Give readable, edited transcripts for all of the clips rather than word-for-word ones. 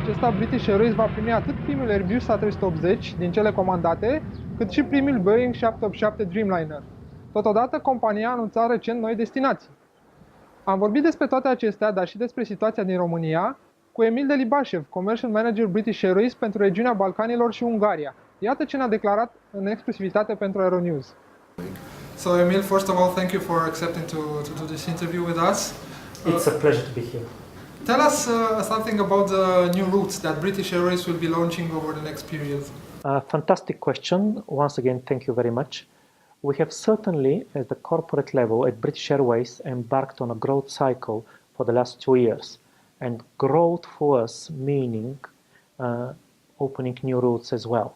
acesta, British Airways va primi atât primul Airbus A380 din cele comandate, cât și primul Boeing 787 Dreamliner. Totodată, compania a anunțat recent noi destinații. Am vorbit despre toate acestea, dar și despre situația din România, cu Emil Delibashev, Commercial Manager British Airways pentru regiunea Balcanilor și Ungaria. Iată ce ne-a declarat în exclusivitate pentru Aeronews. So Emil, first of all, thank you for accepting to do this interview with us. It's a pleasure to be here. Tell us something about the new routes that British Airways will be launching over the next period. Fantastic question. Once again, thank you very much. We have certainly, at the corporate level at British Airways, embarked on a growth cycle for the last 2 years. And growth for us meaning opening new routes as well.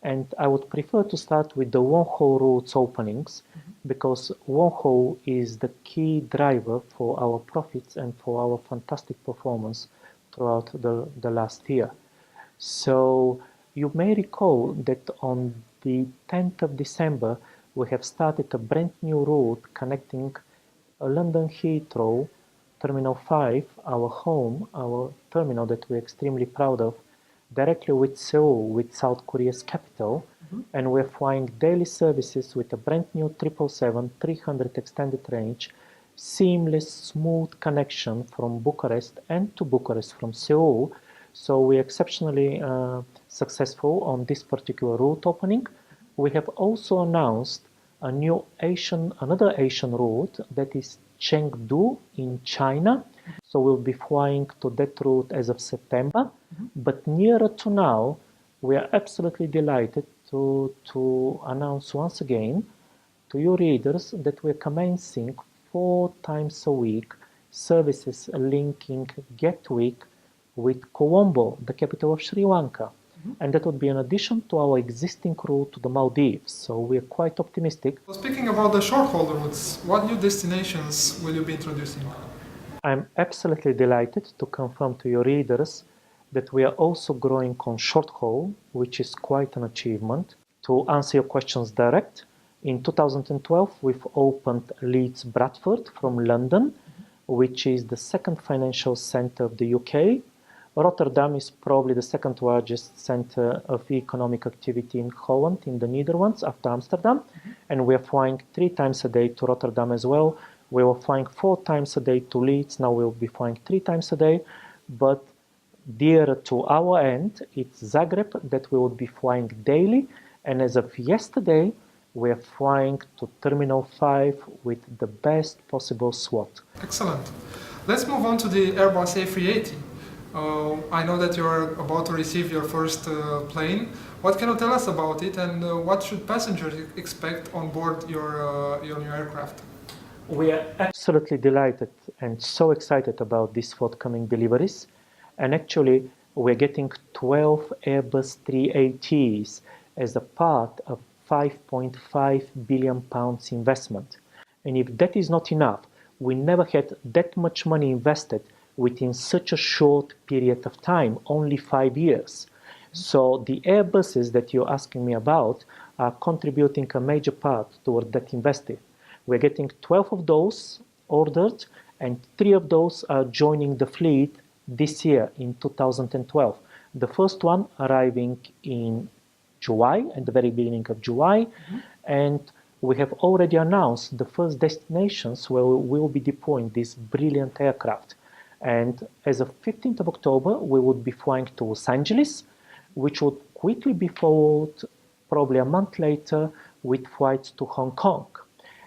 And I would prefer to start with the long-haul routes openings, because long-haul is the key driver for our profits and for our fantastic performance throughout the last year. So you may recall that on the 10th of December, we have started a brand new route connecting London Heathrow, Terminal 5, our home, our terminal that we're extremely proud of, directly with Seoul, with South Korea's capital, and we're flying daily services with a brand new 777-300 extended range, seamless, smooth connection from Bucharest and to Bucharest from Seoul. So we're exceptionally successful on this particular route opening. We have also announced another Asian route, that is Chengdu in China. So we'll be flying to that route as of September. But nearer to now, we are absolutely delighted to announce once again to your readers that we're commencing 4 times a week services linking Gatwick with Colombo, the capital of Sri Lanka. And that would be in addition to our existing route to the Maldives. So we're quite optimistic. So speaking about the short-haul routes, what new destinations will you be introducing? I'm absolutely delighted to confirm to your readers that we are also growing on short haul, which is quite an achievement. To answer your questions direct, in 2012 we've opened Leeds Bradford from London, which is the second financial center of the UK. Rotterdam is probably the second largest center of economic activity in Holland, in the Netherlands, after Amsterdam. And we are flying 3 times a day to Rotterdam as well. We were flying 4 times a day to Leeds. Now we'll be flying 3 times a day. But dearer to our end, it's Zagreb that we will be flying daily. And as of yesterday, we are flying to Terminal 5 with the best possible slot. Excellent. Let's move on to the Airbus A380. I know that you're about to receive your first plane. What can you tell us about it, and what should passengers expect on board your new aircraft? We are absolutely delighted and so excited about these forthcoming deliveries. And actually, we're getting 12 Airbus A380s as a part of £5.5 billion investment. And if that is not enough, we never had that much money invested within such a short period of time, only 5 years. So the Airbuses that you're asking me about are contributing a major part toward that investment. We're getting 12 of those ordered, and 3 of those are joining the fleet this year in 2012. The first one arriving in July, at the very beginning of July, and we have already announced the first destinations where we will be deploying this brilliant aircraft. And as of 15th of October, we would be flying to Los Angeles, which would quickly be followed probably a month later with flights to Hong Kong.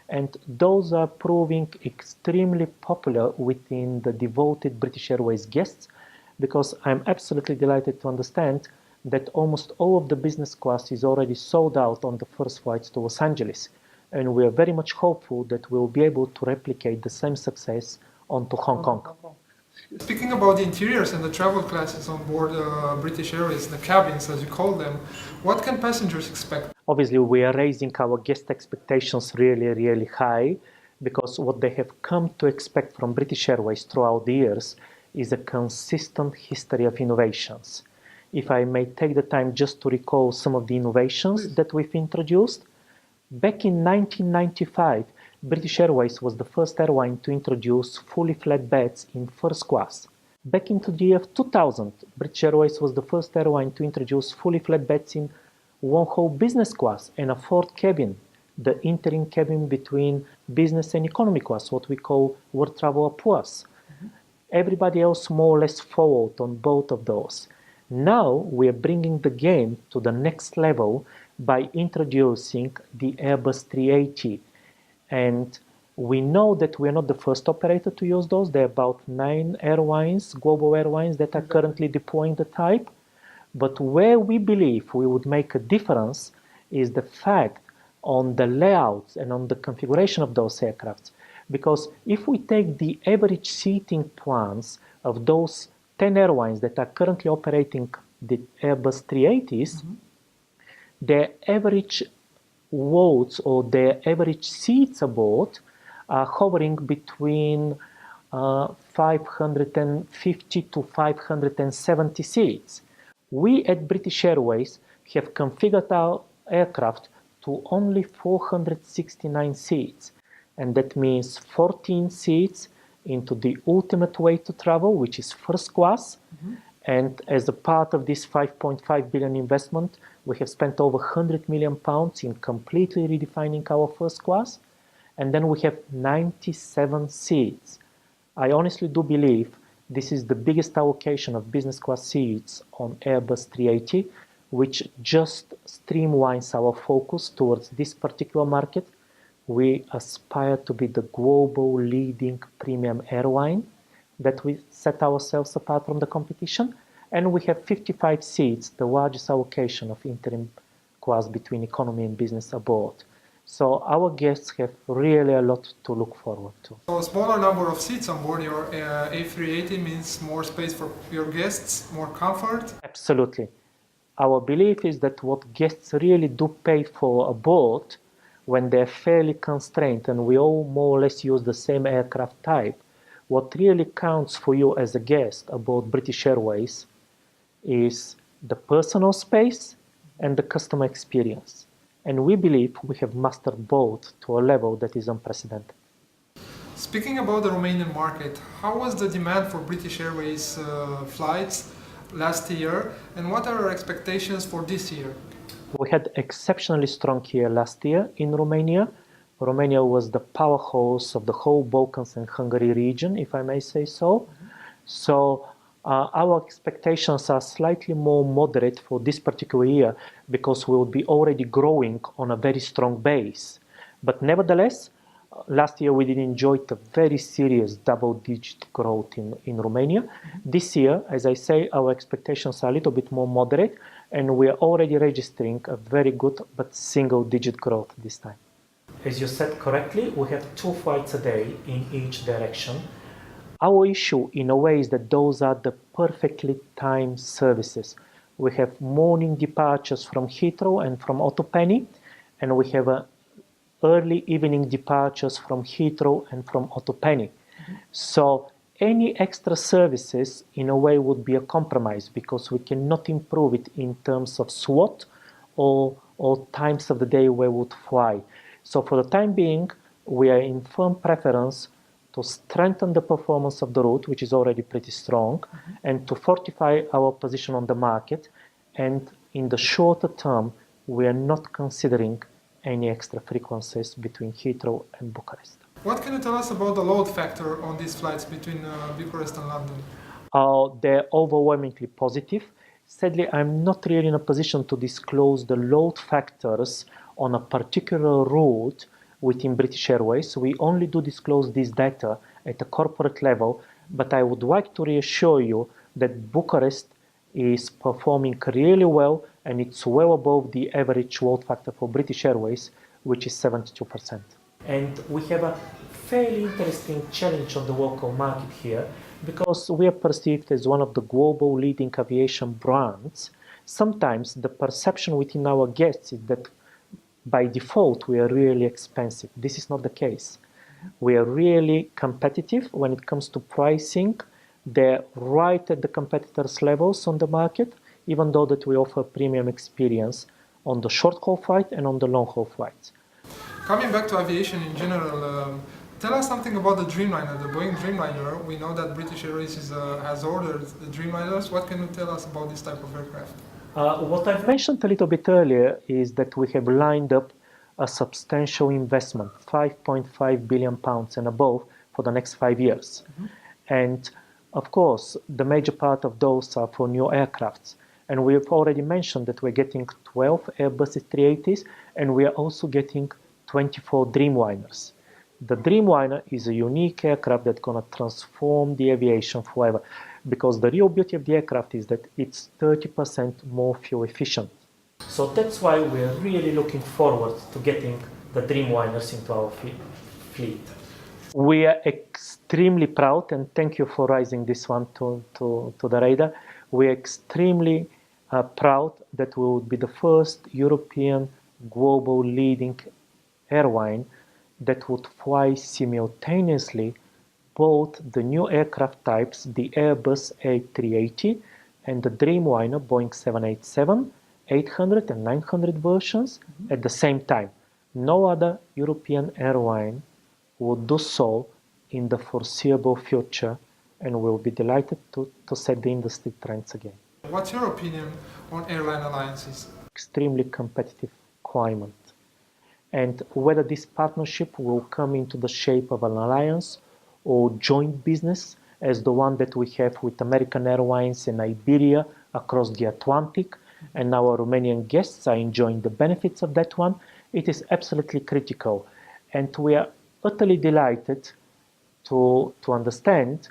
And those are proving extremely popular within the devoted British Airways guests, because I'm absolutely delighted to understand that almost all of the business class is already sold out on the first flights to Los Angeles. And we are very much hopeful that we'll be able to replicate the same success onto Hong Kong. Speaking about the interiors and the travel classes on board British Airways, the cabins as you call them, what can passengers expect? Obviously, we are raising our guest expectations really, really high, because what they have come to expect from British Airways throughout the years is a consistent history of innovations. If I may take the time just to recall some of the innovations that we've introduced. Back in 1995, British Airways was the first airline to introduce fully flat beds in first class. Back into the year 2000, British Airways was the first airline to introduce fully flat beds in one-whole business class and a fourth cabin, the interim cabin between business and economy class, what we call World Traveller Plus. Everybody else more or less followed on both of those. Now we are bringing the game to the next level by introducing the Airbus A380. And we know that we are not the first operator to use those. There are about 9 airlines, global airlines, that are currently deploying the type. But where we believe we would make a difference is the fact on the layouts and on the configuration of those aircrafts. Because if we take the average seating plans of those 10 airlines that are currently operating the Airbus A380s, their average loads or their average seats aboard are hovering between 550 to 570 seats. We at British Airways have configured our aircraft to only 469 seats, and that means 14 seats into the ultimate way to travel, which is first class. And as a part of this 5.5 billion investment, we have spent over 100 million pounds in completely redefining our first class. And then we have 97 seats. I honestly do believe this is the biggest allocation of business class seats on Airbus A380, which just streamlines our focus towards this particular market. We aspire to be the global leading premium airline, that we set ourselves apart from the competition. And we have 55 seats, the largest allocation of interim class between economy and business aboard. So our guests have really a lot to look forward to. So a smaller number of seats on board your A380 means more space for your guests, more comfort? Absolutely. Our belief is that what guests really do pay for aboard, when they're fairly constrained and we all more or less use the same aircraft type, what really counts for you as a guest aboard British Airways is the personal space and the customer experience. And we believe we have mastered both to a level that is unprecedented. Speaking about the Romanian market, how was the demand for British Airways flights last year, and what are your expectations for this year? We had exceptionally strong year last year in Romania. Romania was the powerhouse of the whole Balkans and Hungary region, if I may say so. So our expectations are slightly more moderate for this particular year because we will be already growing on a very strong base. But nevertheless, last year we did enjoy a very serious double-digit growth in Romania. This year, as I say, our expectations are a little bit more moderate, and we are already registering a very good but single-digit growth this time. As you said correctly, we have 2 flights a day in each direction. Our issue, in a way, is that those are the perfectly timed services. We have morning departures from Heathrow and from Otopeni, and we have early evening departures from Heathrow and from Otopeni. So any extra services, in a way, would be a compromise because we cannot improve it in terms of slot or times of the day where we would fly. So for the time being, we are in firm preference to strengthen the performance of the route, which is already pretty strong, and to fortify our position on the market. And in the shorter term, we are not considering any extra frequencies between Heathrow and Bucharest. What can you tell us about the load factor on these flights between Bucharest and London? They're overwhelmingly positive. Sadly, I'm not really in a position to disclose the load factors on a particular route within British Airways. We only do disclose this data at a corporate level, but I would like to reassure you that Bucharest is performing really well, and it's well above the average load factor for British Airways, which is 72%. And we have a fairly interesting challenge on the local market here, because we are perceived as one of the global leading aviation brands. Sometimes the perception within our guests is that by default we are really expensive. This is not the case. We are really competitive when it comes to pricing. They're right at the competitors' levels on the market, even though that we offer premium experience on the short-haul flight and on the long-haul flights. Coming back to aviation in general, Tell us something about the Dreamliner, the Boeing Dreamliner. We know that British Airways has ordered the Dreamliners. What can you tell us about this type of aircraft? What I've mentioned a little bit earlier is that we have lined up a substantial investment, £5.5 billion and above, for the next 5 years. And of course, the major part of those are for new aircrafts. And we've already mentioned that we're getting 12 Airbus A380s, and we are also getting 24 Dreamliners. The Dreamliner is a unique aircraft that's going to transform the aviation forever, because the real beauty of the aircraft is that it's 30% more fuel efficient. So that's why we're really looking forward to getting the Dreamliners into our fleet. We are extremely proud, and thank you for raising this one to the radar. We are extremely proud that we will be the first European global leading airline that would fly simultaneously both the new aircraft types, the Airbus A380 and the Dreamliner Boeing 787, 800 and 900 versions at the same time. No other European airline will do so in the foreseeable future, and we'll be delighted to set the industry trends again. What's your opinion on airline alliances? Extremely competitive climate. And whether this partnership will come into the shape of an alliance or joint business, as the one that we have with American Airlines and Iberia across the Atlantic, and our Romanian guests are enjoying the benefits of that one, it is absolutely critical. And we are utterly delighted to understand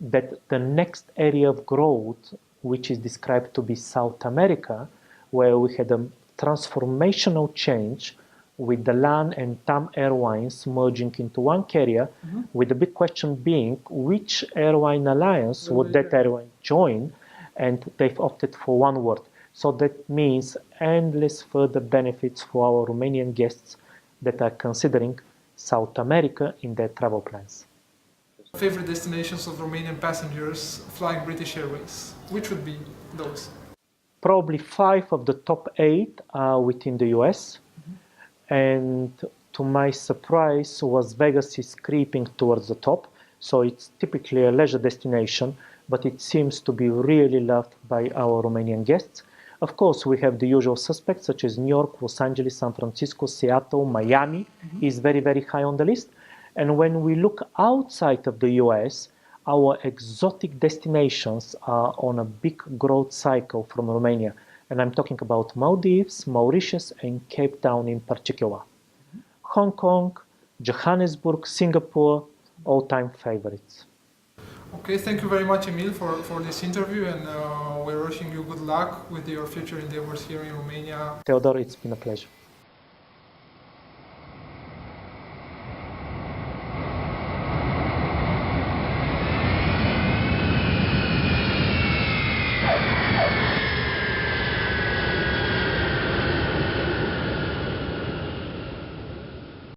that the next area of growth, which is described to be South America, where we had a transformational change with the LAN and TAM airlines merging into one carrier, with the big question being which airline alliance would that airline join, and they've opted for one word. So that means endless further benefits for our Romanian guests that are considering South America in their travel plans. Favorite destinations of Romanian passengers flying British Airways? Which would be those? Probably 5 of the top 8 are within the US. And to my surprise, Las Vegas is creeping towards the top. So it's typically a leisure destination, but it seems to be really loved by our Romanian guests. Of course, we have the usual suspects such as New York, Los Angeles, San Francisco, Seattle, Miami is very, very high on the list. And when we look outside of the US, our exotic destinations are on a big growth cycle from Romania. And I'm talking about Maldives, Mauritius, and Cape Town in particular. Hong Kong, Johannesburg, Singapore, all-time favorites. Okay, thank you very much, Emil, for this interview, and we're wishing you good luck with your future endeavors here in Romania. Theodore, it's been a pleasure.